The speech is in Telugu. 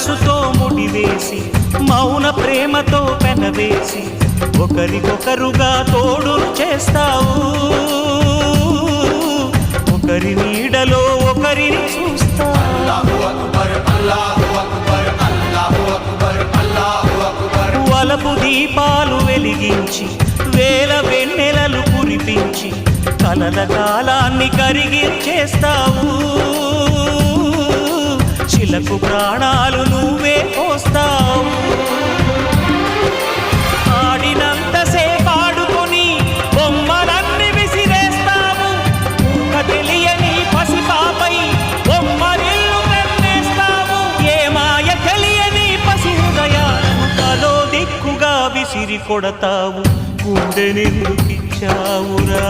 మనసుతో ముడివేసి మౌన ప్రేమతో పెనవేసి ఒకరికొకరుగా తోడును చేస్తావు ఒకరి నీడలో ఒకరిని చూస్తావు వలపు దీపాలు వెలిగించి వేల వెన్నెలలు కురిపించి కలల కాలాన్ని కరిగించేస్తావు శిలకు ప్రాణాలు నువ్వే పోస్తావు ఆడినంతసేపు ఆడుకొని బొమ్మలన్నీ విసిరేస్తావు ఊహ తెలియని పసిపాపై బొమ్మరిల్లు కన్నేస్తావు ఏ మాయ తెలియని పసి హృదయాలను తలో దిక్కుగా విసిరి కొడతావు గుండెనెందుకిచ్చావురా